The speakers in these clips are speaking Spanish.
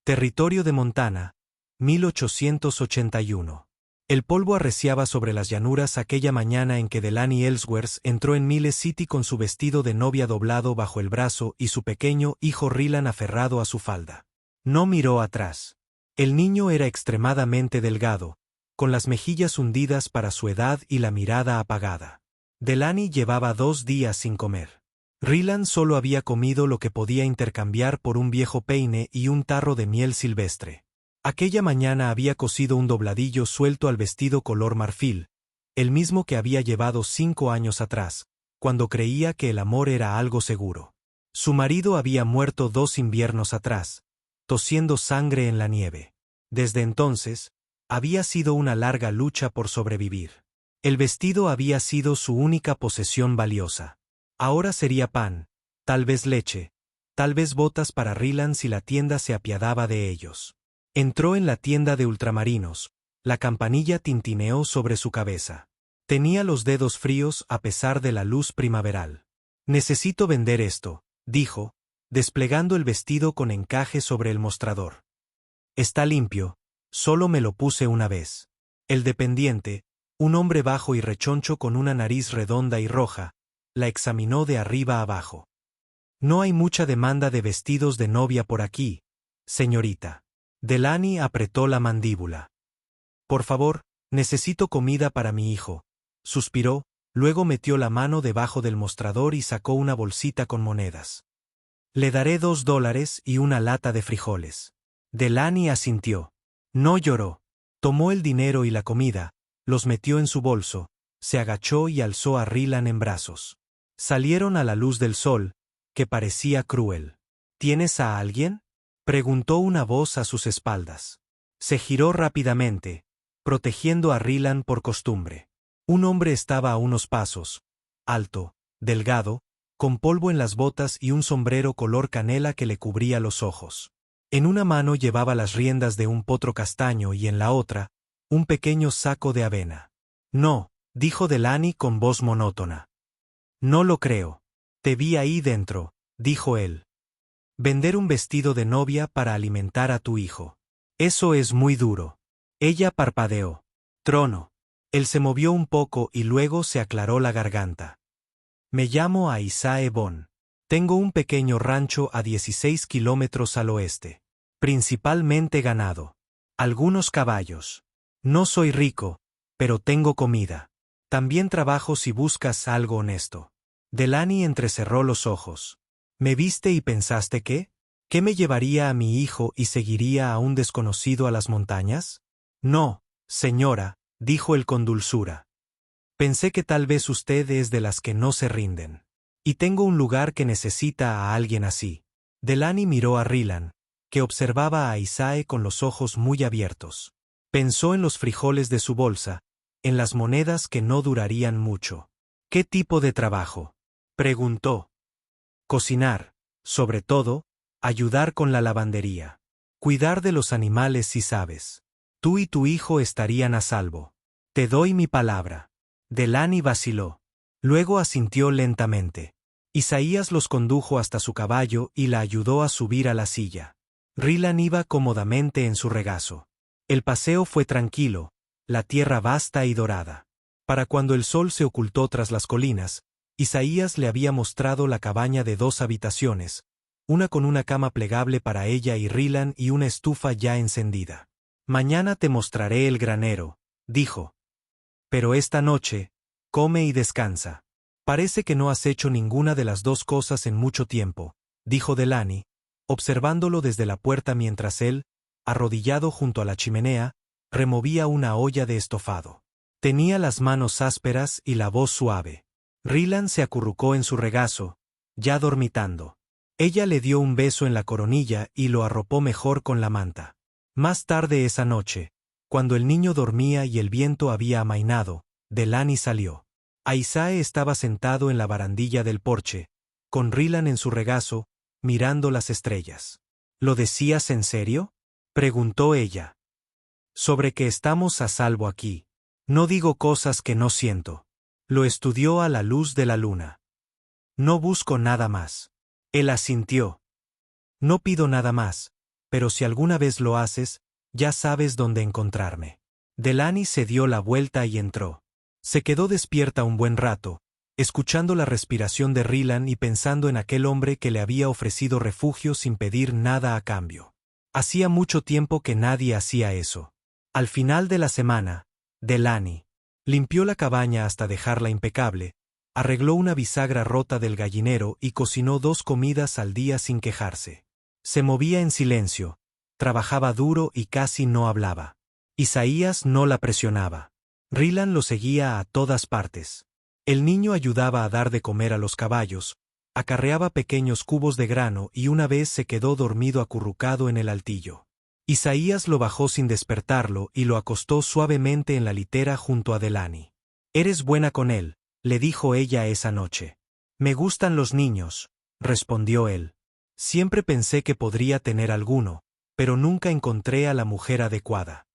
Territorio de Montana, 1881. El polvo arreciaba sobre las llanuras aquella mañana en que Delaney Ellsworth entró en Miles City con su vestido de novia doblado bajo el brazo y su pequeño hijo Rylan aferrado a su falda. No miró atrás. El niño era extremadamente delgado, con las mejillas hundidas para su edad y la mirada apagada. Delaney llevaba 2 días sin comer. Rylan solo había comido lo que podía intercambiar por un viejo peine y un tarro de miel silvestre. Aquella mañana había cosido un dobladillo suelto al vestido color marfil, el mismo que había llevado 5 años atrás, cuando creía que el amor era algo seguro. Su marido había muerto 2 inviernos atrás, tosiendo sangre en la nieve. Desde entonces, había sido una larga lucha por sobrevivir. El vestido había sido su única posesión valiosa. Ahora sería pan, tal vez leche, tal vez botas para Rylan si la tienda se apiadaba de ellos. Entró en la tienda de ultramarinos, la campanilla tintineó sobre su cabeza. Tenía los dedos fríos a pesar de la luz primaveral. Necesito vender esto, dijo, desplegando el vestido con encaje sobre el mostrador. Está limpio, solo me lo puse una vez. El dependiente, un hombre bajo y rechoncho con una nariz redonda y roja, la examinó de arriba abajo. No hay mucha demanda de vestidos de novia por aquí, señorita. Delaney apretó la mandíbula. Por favor, necesito comida para mi hijo, suspiró, luego metió la mano debajo del mostrador y sacó una bolsita con monedas. Le daré $2 y una lata de frijoles. Delaney asintió. No lloró. Tomó el dinero y la comida, los metió en su bolso, se agachó y alzó a Rylan en brazos. Salieron a la luz del sol, que parecía cruel. ¿Tienes a alguien?, preguntó una voz a sus espaldas. Se giró rápidamente, protegiendo a Rylan por costumbre. Un hombre estaba a unos pasos, alto, delgado, con polvo en las botas y un sombrero color canela que le cubría los ojos. En una mano llevaba las riendas de un potro castaño y en la otra, un pequeño saco de avena. No, dijo Delaney con voz monótona. No lo creo. Te vi ahí dentro, dijo él. Vender un vestido de novia para alimentar a tu hijo. Eso es muy duro. Ella parpadeó. Trono. Él se movió un poco y luego se aclaró la garganta. Me llamo Isaiah Bond. Tengo un pequeño rancho a 16 kilómetros al oeste. Principalmente ganado. Algunos caballos. No soy rico, pero tengo comida. También trabajo si buscas algo honesto. Delaney entrecerró los ojos. ¿Me viste y pensaste qué? ¿Que me llevaría a mi hijo y seguiría a un desconocido a las montañas? No, señora, dijo él con dulzura. Pensé que tal vez usted es de las que no se rinden. Y tengo un lugar que necesita a alguien así. Delaney miró a Rylan, que observaba a Isaiah con los ojos muy abiertos. Pensó en los frijoles de su bolsa, en las monedas que no durarían mucho. ¿Qué tipo de trabajo?, preguntó. Cocinar, sobre todo, ayudar con la lavandería. Cuidar de los animales si sabes. Tú y tu hijo estarían a salvo. Te doy mi palabra. Delaney vaciló. Luego asintió lentamente. Isaías los condujo hasta su caballo y la ayudó a subir a la silla. Rylan iba cómodamente en su regazo. El paseo fue tranquilo, la tierra vasta y dorada. Para cuando el sol se ocultó tras las colinas, Isaías le había mostrado la cabaña de 2 habitaciones, una con una cama plegable para ella y Rylan y una estufa ya encendida. Mañana te mostraré el granero, dijo. Pero esta noche, come y descansa. Parece que no has hecho ninguna de las 2 cosas en mucho tiempo, dijo Delaney, observándolo desde la puerta mientras él, arrodillado junto a la chimenea, removía una olla de estofado. Tenía las manos ásperas y la voz suave. Rylan se acurrucó en su regazo, ya dormitando. Ella le dio un beso en la coronilla y lo arropó mejor con la manta. Más tarde esa noche, cuando el niño dormía y el viento había amainado, Delaney salió. Isaiah estaba sentado en la barandilla del porche, con Rylan en su regazo, mirando las estrellas. ¿Lo decías en serio?, preguntó ella. Sobre que estamos a salvo aquí. No digo cosas que no siento. Lo estudió a la luz de la luna. No busco nada más. Él asintió. No pido nada más, pero si alguna vez lo haces, ya sabes dónde encontrarme. Delaney se dio la vuelta y entró. Se quedó despierta un buen rato, escuchando la respiración de Rylan y pensando en aquel hombre que le había ofrecido refugio sin pedir nada a cambio. Hacía mucho tiempo que nadie hacía eso. Al final de la semana, Delaney limpió la cabaña hasta dejarla impecable, arregló una bisagra rota del gallinero y cocinó 2 comidas al día sin quejarse. Se movía en silencio, trabajaba duro y casi no hablaba. Isaías no la presionaba. Rylan lo seguía a todas partes. El niño ayudaba a dar de comer a los caballos, acarreaba pequeños cubos de grano y una vez se quedó dormido acurrucado en el altillo. Isaías lo bajó sin despertarlo y lo acostó suavemente en la litera junto a Delaney. «Eres buena con él», le dijo ella esa noche. «Me gustan los niños», respondió él. «Siempre pensé que podría tener alguno, pero nunca encontré a la mujer adecuada».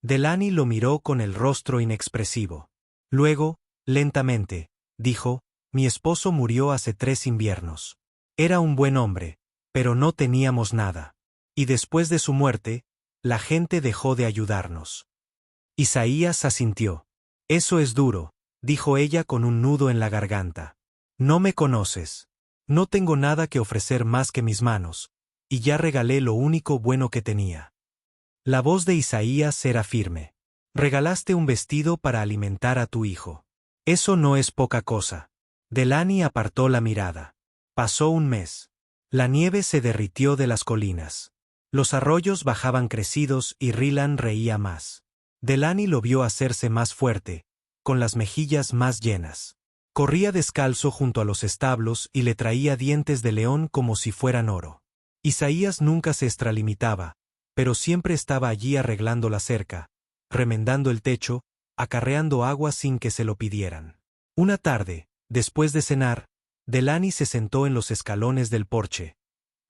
Delaney lo miró con el rostro inexpresivo. Luego, lentamente, dijo: «Mi esposo murió hace 3 inviernos. Era un buen hombre, pero no teníamos nada. Y después de su muerte, la gente dejó de ayudarnos». Isaías asintió. «Eso es duro», dijo ella con un nudo en la garganta. «No me conoces. No tengo nada que ofrecer más que mis manos, y ya regalé lo único bueno que tenía». La voz de Isaías era firme. «Regalaste un vestido para alimentar a tu hijo. Eso no es poca cosa». Delaney apartó la mirada. Pasó un mes. La nieve se derritió de las colinas. Los arroyos bajaban crecidos y Rylan reía más. Delaney lo vio hacerse más fuerte, con las mejillas más llenas. Corría descalzo junto a los establos y le traía dientes de león como si fueran oro. Isaías nunca se extralimitaba, pero siempre estaba allí arreglando la cerca, remendando el techo, acarreando agua sin que se lo pidieran. Una tarde, después de cenar, Delaney se sentó en los escalones del porche.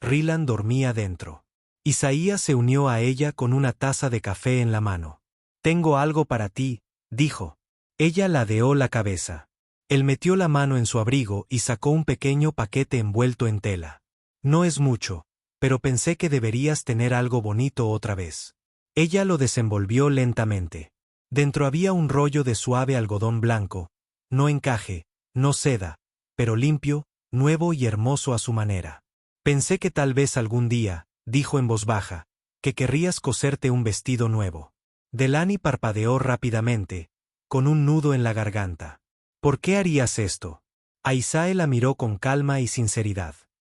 Rylan dormía dentro. Isaías se unió a ella con una taza de café en la mano. «Tengo algo para ti», dijo. Ella ladeó la cabeza. Él metió la mano en su abrigo y sacó un pequeño paquete envuelto en tela. «No es mucho, pero pensé que deberías tener algo bonito otra vez». Ella lo desenvolvió lentamente. Dentro había un rollo de suave algodón blanco, no encaje, no seda, pero limpio, nuevo y hermoso a su manera. «Pensé que tal vez algún día», dijo en voz baja, «que querrías coserte un vestido nuevo». Delaney parpadeó rápidamente, con un nudo en la garganta. «¿Por qué harías esto?» Isaías la miró con calma y sinceridad.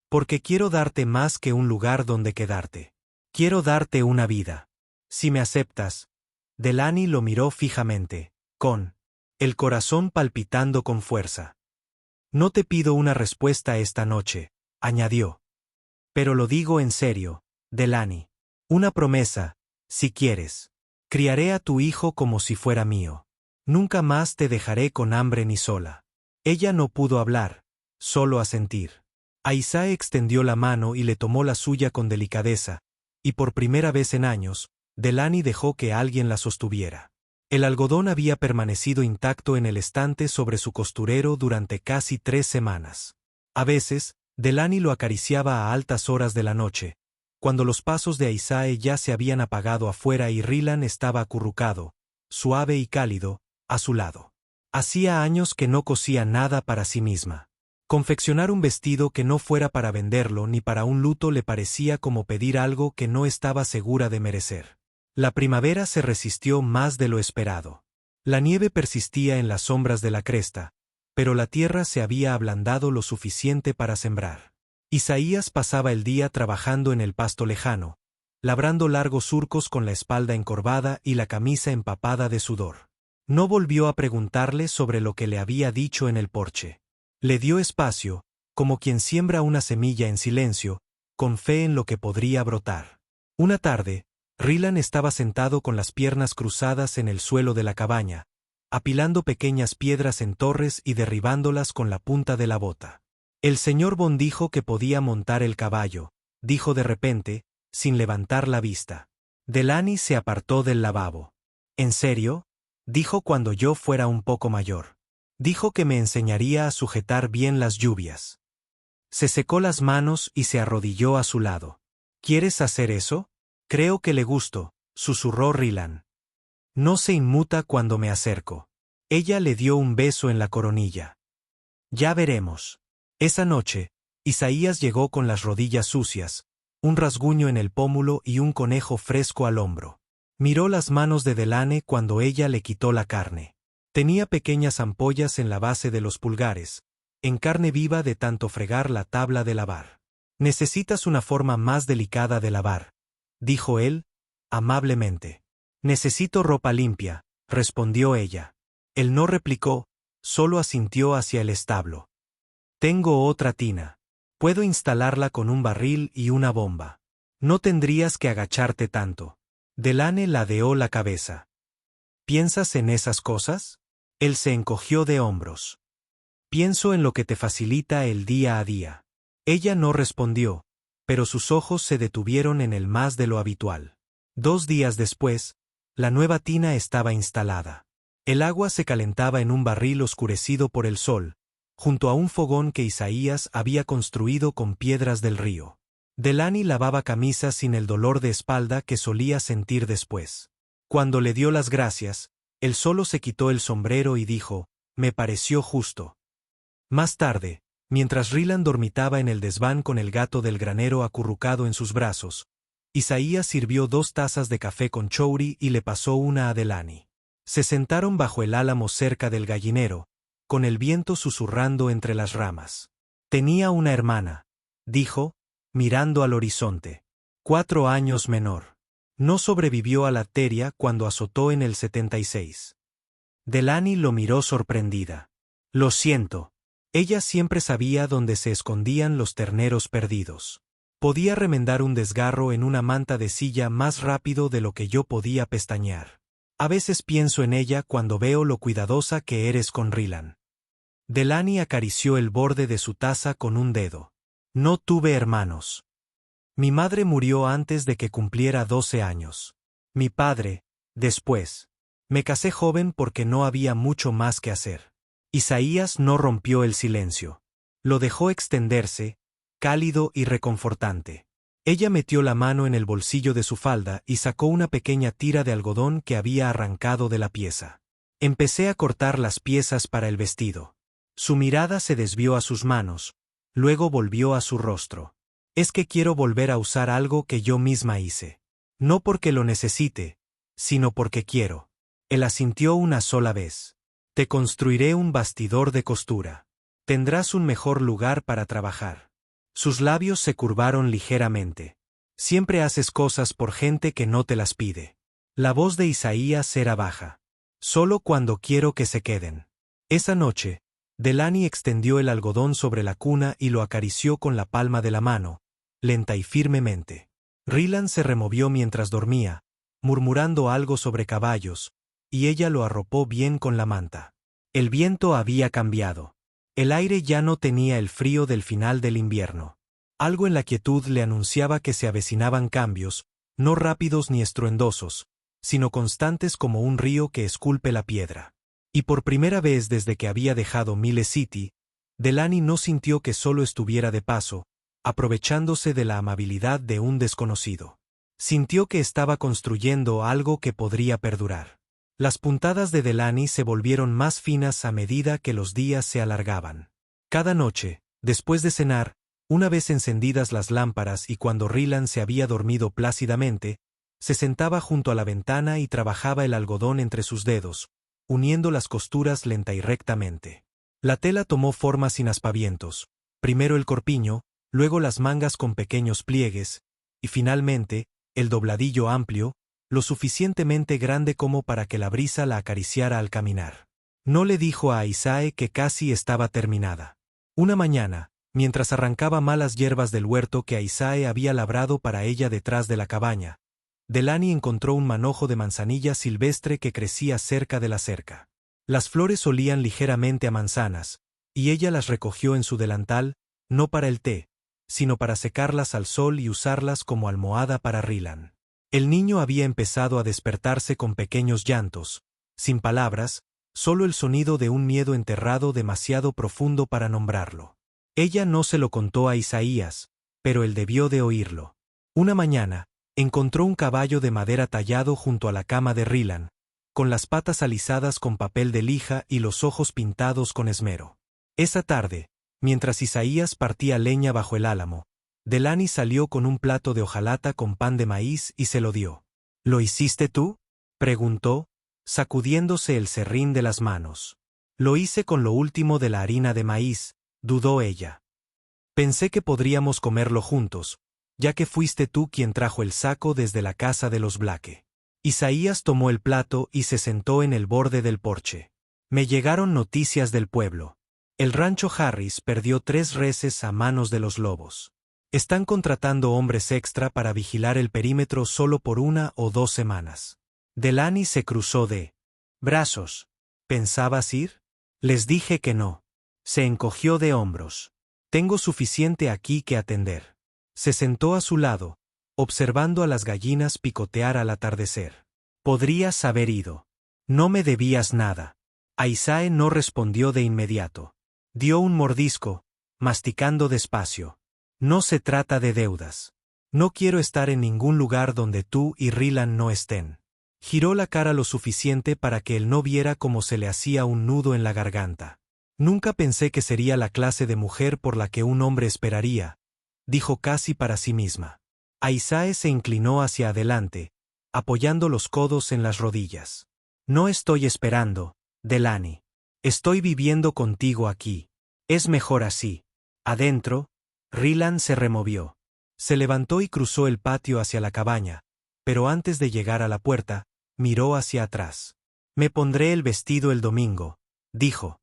«Porque quiero darte más que un lugar donde quedarte. Quiero darte una vida. Si me aceptas». Delaney lo miró fijamente, con el corazón palpitando con fuerza. «No te pido una respuesta esta noche», añadió. «Pero lo digo en serio, Delaney. Una promesa, si quieres. Criaré a tu hijo como si fuera mío. Nunca más te dejaré con hambre ni sola». Ella no pudo hablar, solo asentir. Isaías extendió la mano y le tomó la suya con delicadeza, y por primera vez en años, Delaney dejó que alguien la sostuviera. El algodón había permanecido intacto en el estante sobre su costurero durante casi 3 semanas. A veces, Delaney lo acariciaba a altas horas de la noche, cuando los pasos de Isaías ya se habían apagado afuera y Rylan estaba acurrucado, suave y cálido, a su lado. Hacía años que no cosía nada para sí misma. Confeccionar un vestido que no fuera para venderlo ni para un luto le parecía como pedir algo que no estaba segura de merecer. La primavera se resistió más de lo esperado. La nieve persistía en las sombras de la cresta, pero la tierra se había ablandado lo suficiente para sembrar. Isaías pasaba el día trabajando en el pasto lejano, labrando largos surcos con la espalda encorvada y la camisa empapada de sudor. No volvió a preguntarle sobre lo que le había dicho en el porche. Le dio espacio, como quien siembra una semilla en silencio, con fe en lo que podría brotar. Una tarde, Rylan estaba sentado con las piernas cruzadas en el suelo de la cabaña, apilando pequeñas piedras en torres y derribándolas con la punta de la bota. «El señor Bond dijo que podía montar el caballo», dijo de repente, sin levantar la vista. Delaney se apartó del lavabo. «¿En serio?», dijo cuando yo fuera un poco mayor. Dijo que me enseñaría a sujetar bien las lluvias». Se secó las manos y se arrodilló a su lado. ¿Quieres hacer eso? Creo que le gusto, susurró Rylan. No se inmuta cuando me acerco. Ella le dio un beso en la coronilla. Ya veremos. Esa noche, Isaías llegó con las rodillas sucias, un rasguño en el pómulo y un conejo fresco al hombro. Miró las manos de Delane cuando ella le quitó la carne. Tenía pequeñas ampollas en la base de los pulgares, en carne viva de tanto fregar la tabla de lavar. Necesitas una forma más delicada de lavar, dijo él, amablemente. Necesito ropa limpia, respondió ella. Él no replicó, solo asintió hacia el establo. Tengo otra tina. Puedo instalarla con un barril y una bomba. No tendrías que agacharte tanto. Delane ladeó la cabeza. ¿Piensas en esas cosas? Él se encogió de hombros. Pienso en lo que te facilita el día a día. Ella no respondió, pero sus ojos se detuvieron en él más de lo habitual. 2 días después, la nueva tina estaba instalada. El agua se calentaba en un barril oscurecido por el sol, junto a un fogón que Isaías había construido con piedras del río. Delane lavaba camisas sin el dolor de espalda que solía sentir después. Cuando le dio las gracias, él solo se quitó el sombrero y dijo, me pareció justo. Más tarde, mientras Rylan dormitaba en el desván con el gato del granero acurrucado en sus brazos, Isaías sirvió 2 tazas de café con chouri y le pasó una a Delane. Se sentaron bajo el álamo cerca del gallinero, con el viento susurrando entre las ramas. Tenía una hermana, dijo, mirando al horizonte. 4 años menor. No sobrevivió a la arteria cuando azotó en el 76. Delane lo miró sorprendida. Lo siento. Ella siempre sabía dónde se escondían los terneros perdidos. Podía remendar un desgarro en una manta de silla más rápido de lo que yo podía pestañear. A veces pienso en ella cuando veo lo cuidadosa que eres con Rylan. Delane acarició el borde de su taza con un dedo. No tuve hermanos. Mi madre murió antes de que cumpliera 12 años. Mi padre, después. Me casé joven porque no había mucho más que hacer. Isaías no rompió el silencio. Lo dejó extenderse, cálido y reconfortante. Ella metió la mano en el bolsillo de su falda y sacó una pequeña tira de algodón que había arrancado de la pieza. Empecé a cortar las piezas para el vestido. Su mirada se desvió a sus manos, luego volvió a su rostro. Es que quiero volver a usar algo que yo misma hice. No porque lo necesite, sino porque quiero. Él asintió una sola vez. Te construiré un bastidor de costura. Tendrás un mejor lugar para trabajar. Sus labios se curvaron ligeramente. Siempre haces cosas por gente que no te las pide. La voz de Isaías era baja. Solo cuando quiero que se queden. Esa noche, Delane extendió el algodón sobre la cuna y lo acarició con la palma de la mano, lenta y firmemente. Rylan se removió mientras dormía, murmurando algo sobre caballos, y ella lo arropó bien con la manta. El viento había cambiado. El aire ya no tenía el frío del final del invierno. Algo en la quietud le anunciaba que se avecinaban cambios, no rápidos ni estruendosos, sino constantes como un río que esculpe la piedra. Y por primera vez desde que había dejado Miles City, Delane no sintió que solo estuviera de paso, aprovechándose de la amabilidad de un desconocido. Sintió que estaba construyendo algo que podría perdurar. Las puntadas de Delane se volvieron más finas a medida que los días se alargaban. Cada noche, después de cenar, una vez encendidas las lámparas y cuando Rylan se había dormido plácidamente, se sentaba junto a la ventana y trabajaba el algodón entre sus dedos, uniendo las costuras lenta y rectamente. La tela tomó formas sin aspavientos, primero el corpiño, luego las mangas con pequeños pliegues, y finalmente, el dobladillo amplio, lo suficientemente grande como para que la brisa la acariciara al caminar. No le dijo a Isaías que casi estaba terminada. Una mañana, mientras arrancaba malas hierbas del huerto que Isaías había labrado para ella detrás de la cabaña, Delane encontró un manojo de manzanilla silvestre que crecía cerca de la cerca. Las flores olían ligeramente a manzanas, y ella las recogió en su delantal, no para el té, sino para secarlas al sol y usarlas como almohada para Rylan. El niño había empezado a despertarse con pequeños llantos, sin palabras, solo el sonido de un miedo enterrado demasiado profundo para nombrarlo. Ella no se lo contó a Isaías, pero él debió de oírlo. Una mañana, encontró un caballo de madera tallado junto a la cama de Rylan, con las patas alisadas con papel de lija y los ojos pintados con esmero. Esa tarde, mientras Isaías partía leña bajo el álamo, Delaney salió con un plato de hojalata con pan de maíz y se lo dio. ¿Lo hiciste tú?, preguntó, sacudiéndose el serrín de las manos. Lo hice con lo último de la harina de maíz, dudó ella. Pensé que podríamos comerlo juntos, ya que fuiste tú quien trajo el saco desde la casa de los Blake. Isaías tomó el plato y se sentó en el borde del porche. Me llegaron noticias del pueblo. El rancho Harris perdió 3 reses a manos de los lobos. Están contratando hombres extra para vigilar el perímetro solo por 1 o 2 semanas. Delaney se cruzó de brazos. ¿Pensabas ir? Les dije que no. Se encogió de hombros. Tengo suficiente aquí que atender. Se sentó a su lado, observando a las gallinas picotear al atardecer. Podrías haber ido. No me debías nada. Aisae no respondió de inmediato. Dio un mordisco, masticando despacio. No se trata de deudas. No quiero estar en ningún lugar donde tú y Rylan no estén. Giró la cara lo suficiente para que él no viera cómo se le hacía un nudo en la garganta. Nunca pensé que sería la clase de mujer por la que un hombre esperaría, dijo casi para sí misma. Aisae se inclinó hacia adelante, apoyando los codos en las rodillas. No estoy esperando, Delaney. Estoy viviendo contigo aquí. Es mejor así. Adentro, Rylan se removió. Se levantó y cruzó el patio hacia la cabaña, pero antes de llegar a la puerta, miró hacia atrás. Me pondré el vestido el domingo, dijo.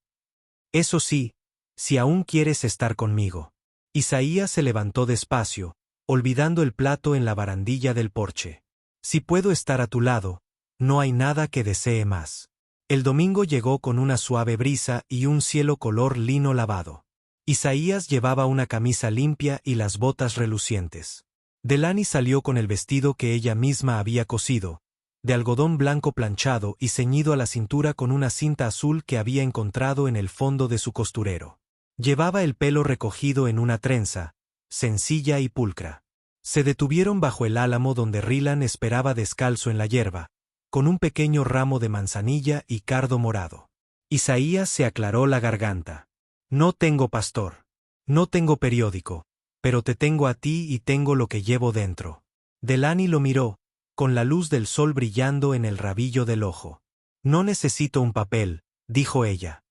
Eso sí, si aún quieres estar conmigo. Isaías se levantó despacio, olvidando el plato en la barandilla del porche. Si puedo estar a tu lado, no hay nada que desee más. El domingo llegó con una suave brisa y un cielo color lino lavado. Isaías llevaba una camisa limpia y las botas relucientes. Delaney salió con el vestido que ella misma había cosido, de algodón blanco planchado y ceñido a la cintura con una cinta azul que había encontrado en el fondo de su costurero. Llevaba el pelo recogido en una trenza, sencilla y pulcra. Se detuvieron bajo el álamo donde Rylan esperaba descalzo en la hierba, con un pequeño ramo de manzanilla y cardo morado. Isaías se aclaró la garganta. No tengo pastor. No tengo periódico, pero te tengo a ti y tengo lo que llevo dentro. Delaney lo miró, con la luz del sol brillando en el rabillo del ojo. No necesito un papel, dijo ella.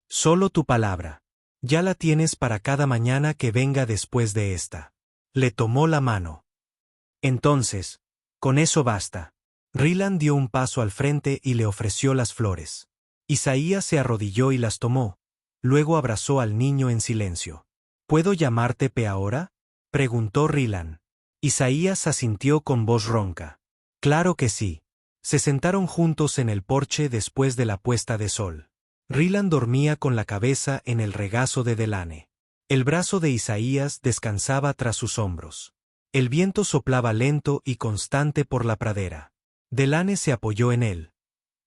Solo tu palabra. Ya la tienes para cada mañana que venga después de esta. Le tomó la mano. Entonces, con eso basta. Rylan dio un paso al frente y le ofreció las flores. Isaías se arrodilló y las tomó, luego abrazó al niño en silencio. ¿Puedo llamarte P ahora?, preguntó Rylan. Isaías asintió con voz ronca. Claro que sí. Se sentaron juntos en el porche después de la puesta de sol. Rylan dormía con la cabeza en el regazo de Delaney. El brazo de Isaías descansaba tras sus hombros. El viento soplaba lento y constante por la pradera. Delaney se apoyó en él.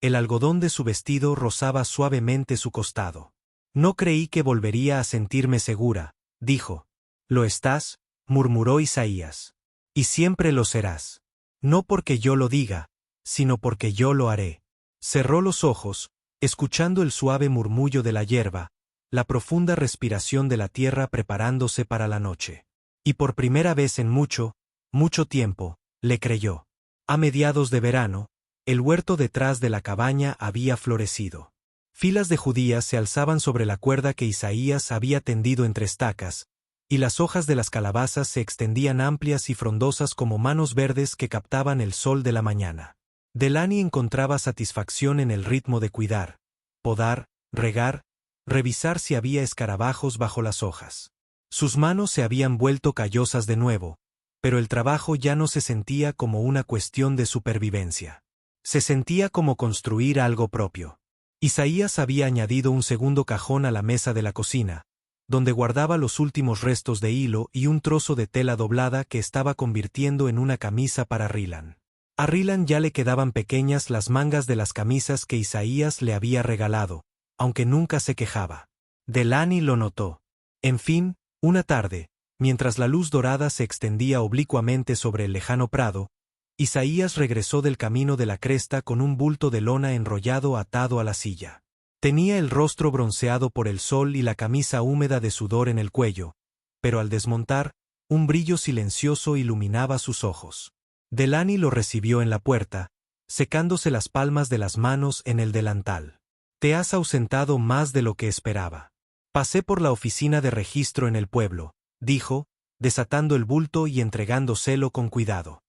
El algodón de su vestido rozaba suavemente su costado. No creí que volvería a sentirme segura, dijo. ¿Lo estás?, murmuró Isaías. Y siempre lo serás. No porque yo lo diga, sino porque yo lo haré. Cerró los ojos, escuchando el suave murmullo de la hierba, la profunda respiración de la tierra preparándose para la noche. Y por primera vez en mucho, mucho tiempo, le creyó. A mediados de verano, el huerto detrás de la cabaña había florecido. Filas de judías se alzaban sobre la cuerda que Isaías había tendido entre estacas, y las hojas de las calabazas se extendían amplias y frondosas como manos verdes que captaban el sol de la mañana. Delaney encontraba satisfacción en el ritmo de cuidar, podar, regar, revisar si había escarabajos bajo las hojas. Sus manos se habían vuelto callosas de nuevo, pero el trabajo ya no se sentía como una cuestión de supervivencia. Se sentía como construir algo propio. Isaías había añadido un segundo cajón a la mesa de la cocina, donde guardaba los últimos restos de hilo y un trozo de tela doblada que estaba convirtiendo en una camisa para Rylan. A Rylan ya le quedaban pequeñas las mangas de las camisas que Isaías le había regalado, aunque nunca se quejaba. Delaney lo notó. En fin, una tarde, Mientras la luz dorada se extendía oblicuamente sobre el lejano prado, Isaías regresó del camino de la cresta con un bulto de lona enrollado atado a la silla. Tenía el rostro bronceado por el sol y la camisa húmeda de sudor en el cuello, pero al desmontar, un brillo silencioso iluminaba sus ojos. Delaney lo recibió en la puerta, secándose las palmas de las manos en el delantal. «Te has ausentado más de lo que esperaba. Pasé por la oficina de registro en el pueblo», dijo, desatando el bulto y entregándoselo con cuidado.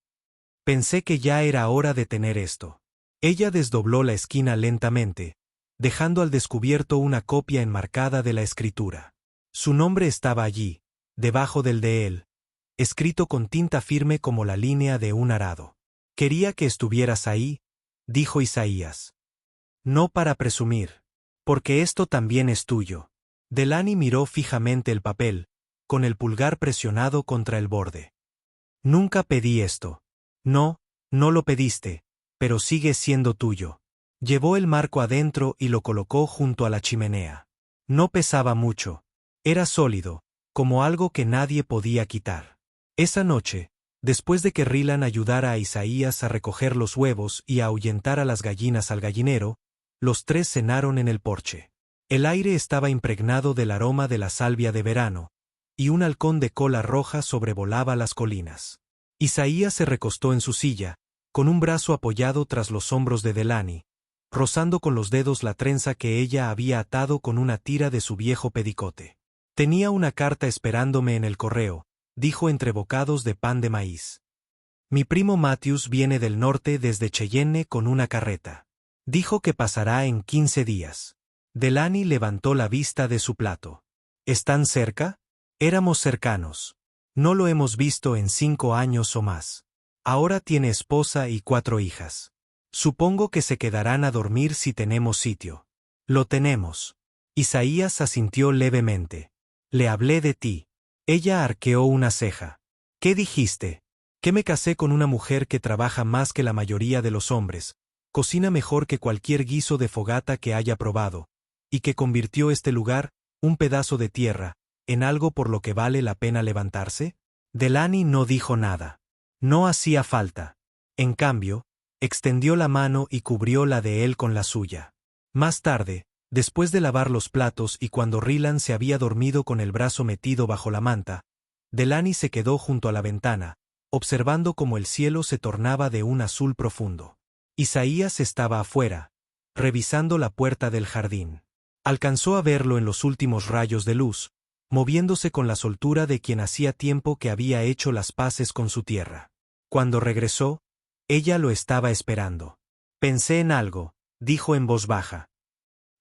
«Pensé que ya era hora de tener esto». Ella desdobló la esquina lentamente, dejando al descubierto una copia enmarcada de la escritura. Su nombre estaba allí, debajo del de él, escrito con tinta firme como la línea de un arado. «Quería que estuvieras ahí», dijo Isaías. «No para presumir. Porque esto también es tuyo». Delaney miró fijamente el papel, con el pulgar presionado contra el borde. «Nunca pedí esto». «No, no lo pediste, pero sigue siendo tuyo». Llevó el marco adentro y lo colocó junto a la chimenea. No pesaba mucho. Era sólido, como algo que nadie podía quitar. Esa noche, después de que Rylan ayudara a Isaías a recoger los huevos y a ahuyentar a las gallinas al gallinero, los tres cenaron en el porche. El aire estaba impregnado del aroma de la salvia de verano, y un halcón de cola roja sobrevolaba las colinas. Isaías se recostó en su silla, con un brazo apoyado tras los hombros de Delaney, rozando con los dedos la trenza que ella había atado con una tira de su viejo pedicote. «Tenía una carta esperándome en el correo», dijo entre bocados de pan de maíz. «Mi primo Matthews viene del norte desde Cheyenne con una carreta. Dijo que pasará en 15 días». Delaney levantó la vista de su plato. «¿Están cerca?» «Éramos cercanos. No lo hemos visto en 5 años o más. Ahora tiene esposa y 4 hijas. Supongo que se quedarán a dormir si tenemos sitio». «Lo tenemos». Isaías asintió levemente. «Le hablé de ti». Ella arqueó una ceja. «¿Qué dijiste?» «Que me casé con una mujer que trabaja más que la mayoría de los hombres, cocina mejor que cualquier guiso de fogata que haya probado, y que convirtió este lugar, un pedazo de tierra, en algo por lo que vale la pena levantarse». Delaney no dijo nada. No hacía falta. En cambio, extendió la mano y cubrió la de él con la suya. Más tarde, después de lavar los platos y cuando Rylan se había dormido con el brazo metido bajo la manta, Delaney se quedó junto a la ventana, observando cómo el cielo se tornaba de un azul profundo. Isaías estaba afuera, revisando la puerta del jardín. Alcanzó a verlo en los últimos rayos de luz, moviéndose con la soltura de quien hacía tiempo que había hecho las paces con su tierra. Cuando regresó, ella lo estaba esperando. «Pensé en algo», dijo en voz baja.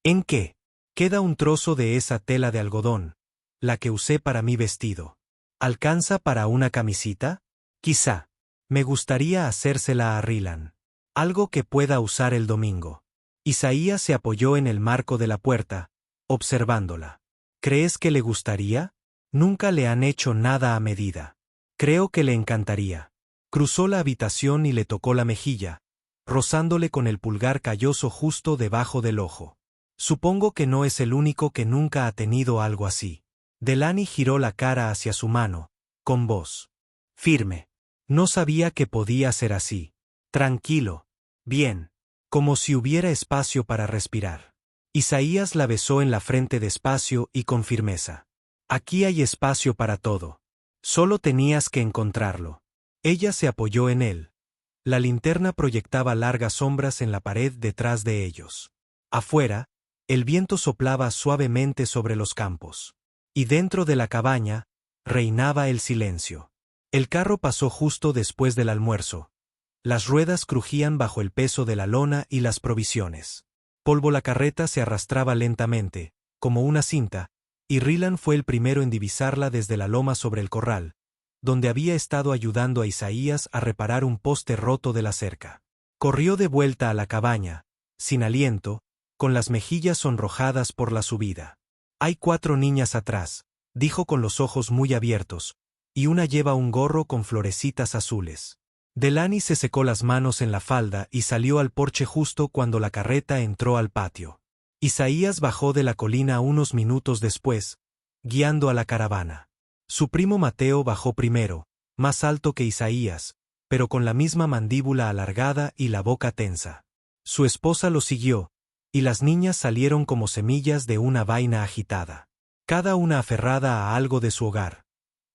«¿En qué?» «Queda un trozo de esa tela de algodón, la que usé para mi vestido. ¿Alcanza para una camisita? Quizá. Me gustaría hacérsela a Rylan. Algo que pueda usar el domingo». Isaías se apoyó en el marco de la puerta, observándola. «¿Crees que le gustaría? Nunca le han hecho nada a medida. Creo que le encantaría». Cruzó la habitación y le tocó la mejilla, rozándole con el pulgar calloso justo debajo del ojo. «Supongo que no es el único que nunca ha tenido algo así». Delaney giró la cara hacia su mano, con voz firme. «No sabía que podía ser así. Tranquilo. Bien. Como si hubiera espacio para respirar». Isaías la besó en la frente despacio y con firmeza. «Aquí hay espacio para todo. Solo tenías que encontrarlo». Ella se apoyó en él. La linterna proyectaba largas sombras en la pared detrás de ellos. Afuera, el viento soplaba suavemente sobre los campos. Y dentro de la cabaña, reinaba el silencio. El carro pasó justo después del almuerzo. Las ruedas crujían bajo el peso de la lona y las provisiones. Polvo la carreta se arrastraba lentamente, como una cinta, y Rylan fue el primero en divisarla desde la loma sobre el corral, donde había estado ayudando a Isaías a reparar un poste roto de la cerca. Corrió de vuelta a la cabaña, sin aliento, con las mejillas sonrojadas por la subida. «Hay 4 niñas atrás», dijo con los ojos muy abiertos, «y una lleva un gorro con florecitas azules». Delaney se secó las manos en la falda y salió al porche justo cuando la carreta entró al patio. Isaías bajó de la colina unos minutos después, guiando a la caravana. Su primo Mateo bajó primero, más alto que Isaías, pero con la misma mandíbula alargada y la boca tensa. Su esposa lo siguió, y las niñas salieron como semillas de una vaina agitada. Cada una aferrada a algo de su hogar.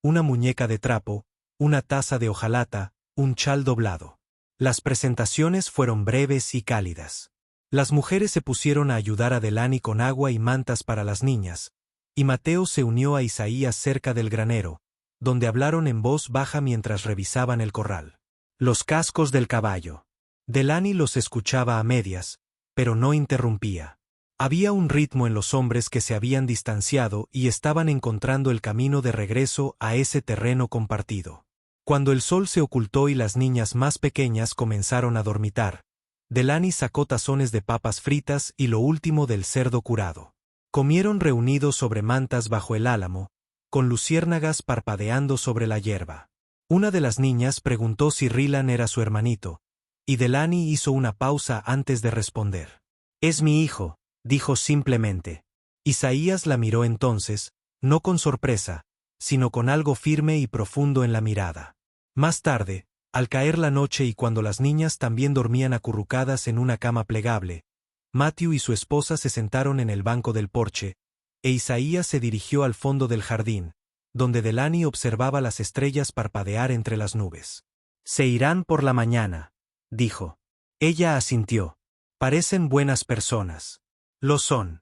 Una muñeca de trapo, una taza de hojalata, un chal doblado. Las presentaciones fueron breves y cálidas. Las mujeres se pusieron a ayudar a Delany con agua y mantas para las niñas, y Mateo se unió a Isaías cerca del granero, donde hablaron en voz baja mientras revisaban el corral. Los cascos del caballo. Delany los escuchaba a medias, pero no interrumpía. Había un ritmo en los hombres que se habían distanciado y estaban encontrando el camino de regreso a ese terreno compartido. Cuando el sol se ocultó y las niñas más pequeñas comenzaron a dormitar, Delany sacó tazones de papas fritas y lo último del cerdo curado. Comieron reunidos sobre mantas bajo el álamo, con luciérnagas parpadeando sobre la hierba. Una de las niñas preguntó si Rylan era su hermanito, y Delany hizo una pausa antes de responder. «Es mi hijo», dijo simplemente. Isaías la miró entonces, no con sorpresa, sino con algo firme y profundo en la mirada. Más tarde, al caer la noche y cuando las niñas también dormían acurrucadas en una cama plegable, Matthew y su esposa se sentaron en el banco del porche, e Isaías se dirigió al fondo del jardín, donde Delany observaba las estrellas parpadear entre las nubes. «Se irán por la mañana», dijo. Ella asintió. «Parecen buenas personas». «Lo son».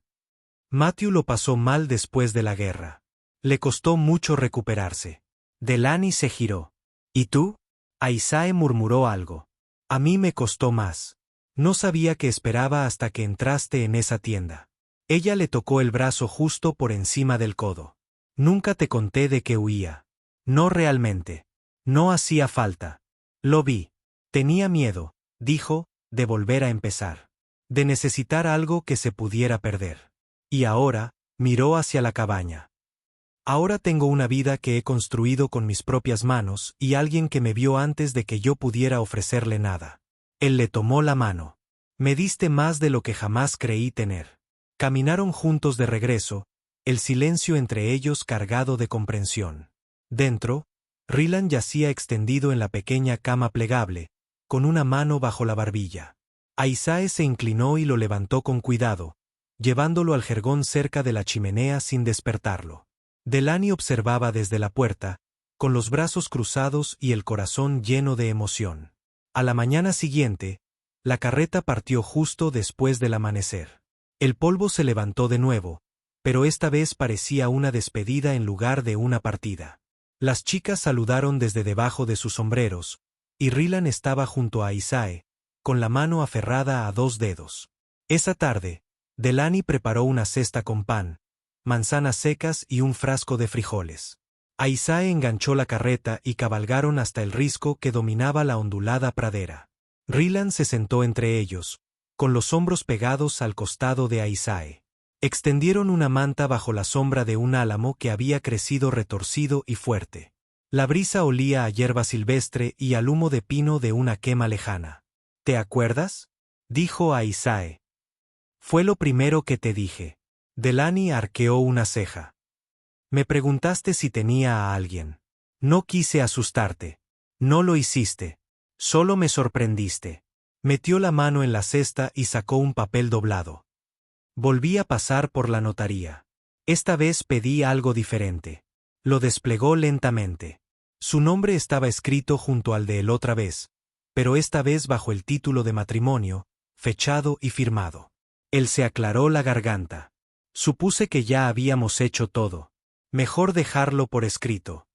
Matthew lo pasó mal después de la guerra. Le costó mucho recuperarse. Delany se giró. «¿Y tú?» Aisae murmuró algo. «A mí me costó más. No sabía qué esperaba hasta que entraste en esa tienda». Ella le tocó el brazo justo por encima del codo. «Nunca te conté de que huía». «No realmente. No hacía falta. Lo vi. Tenía miedo», dijo, «de volver a empezar. De necesitar algo que se pudiera perder. Y ahora», miró hacia la cabaña. «Ahora tengo una vida que he construido con mis propias manos y alguien que me vio antes de que yo pudiera ofrecerle nada». Él le tomó la mano. «Me diste más de lo que jamás creí tener». Caminaron juntos de regreso, el silencio entre ellos cargado de comprensión. Dentro, Rylan yacía extendido en la pequeña cama plegable, con una mano bajo la barbilla. Aisae se inclinó y lo levantó con cuidado, llevándolo al jergón cerca de la chimenea sin despertarlo. Delany observaba desde la puerta, con los brazos cruzados y el corazón lleno de emoción. A la mañana siguiente, la carreta partió justo después del amanecer. El polvo se levantó de nuevo, pero esta vez parecía una despedida en lugar de una partida. Las chicas saludaron desde debajo de sus sombreros, y Rylan estaba junto a Aisae, con la mano aferrada a 2 dedos. Esa tarde, Delany preparó una cesta con pan, manzanas secas y un frasco de frijoles. Aisae enganchó la carreta y cabalgaron hasta el risco que dominaba la ondulada pradera. Rylan se sentó entre ellos, con los hombros pegados al costado de Aisae. Extendieron una manta bajo la sombra de un álamo que había crecido retorcido y fuerte. La brisa olía a hierba silvestre y al humo de pino de una quema lejana. «¿Te acuerdas?», dijo Aisae. «Fue lo primero que te dije». Delany arqueó una ceja. «Me preguntaste si tenía a alguien. No quise asustarte. No lo hiciste. Solo me sorprendiste». Metió la mano en la cesta y sacó un papel doblado. «Volví a pasar por la notaría. Esta vez pedí algo diferente». Lo desplegó lentamente. Su nombre estaba escrito junto al de él otra vez, pero esta vez bajo el título de matrimonio, fechado y firmado. Él se aclaró la garganta. «Supuse que ya habíamos hecho todo. Mejor dejarlo por escrito».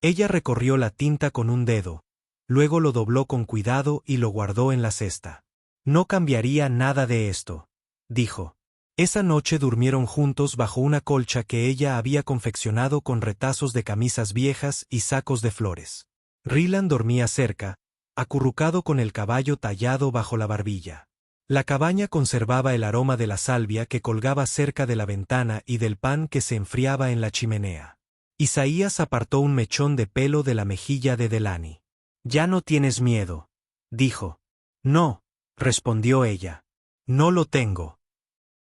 Ella recorrió la tinta con un dedo, luego lo dobló con cuidado y lo guardó en la cesta. «No cambiaría nada de esto», dijo. Esa noche durmieron juntos bajo una colcha que ella había confeccionado con retazos de camisas viejas y sacos de flores. Rylan dormía cerca, acurrucado con el caballo tallado bajo la barbilla. La cabaña conservaba el aroma de la salvia que colgaba cerca de la ventana y del pan que se enfriaba en la chimenea. Isaías apartó un mechón de pelo de la mejilla de Delany. «Ya no tienes miedo», dijo. «No», respondió ella. «No lo tengo».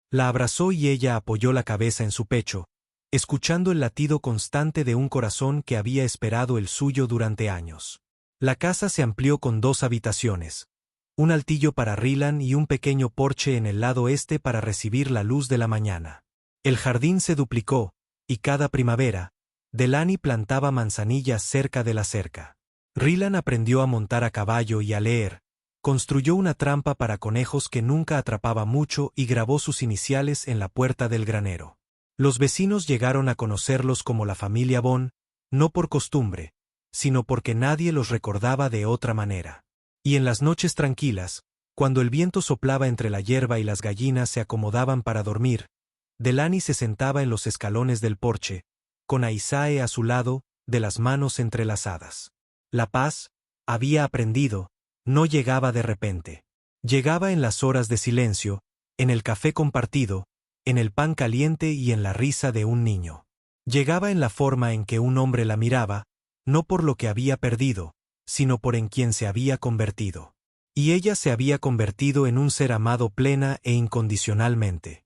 La abrazó y ella apoyó la cabeza en su pecho, escuchando el latido constante de un corazón que había esperado el suyo durante años. La casa se amplió con 2 habitaciones, un altillo para Rylan y un pequeño porche en el lado este para recibir la luz de la mañana. El jardín se duplicó, y cada primavera, Delaney plantaba manzanillas cerca de la cerca. Rylan aprendió a montar a caballo y a leer, construyó una trampa para conejos que nunca atrapaba mucho y grabó sus iniciales en la puerta del granero. Los vecinos llegaron a conocerlos como la familia Bond, no por costumbre, sino porque nadie los recordaba de otra manera. Y en las noches tranquilas, cuando el viento soplaba entre la hierba y las gallinas se acomodaban para dormir, Delaney se sentaba en los escalones del porche, con Aisae a su lado, de las manos entrelazadas. La paz, había aprendido, no llegaba de repente. Llegaba en las horas de silencio, en el café compartido, en el pan caliente y en la risa de un niño. Llegaba en la forma en que un hombre la miraba, no por lo que había perdido, sino por en quien se había convertido. Y ella se había convertido en un ser amado plena e incondicionalmente.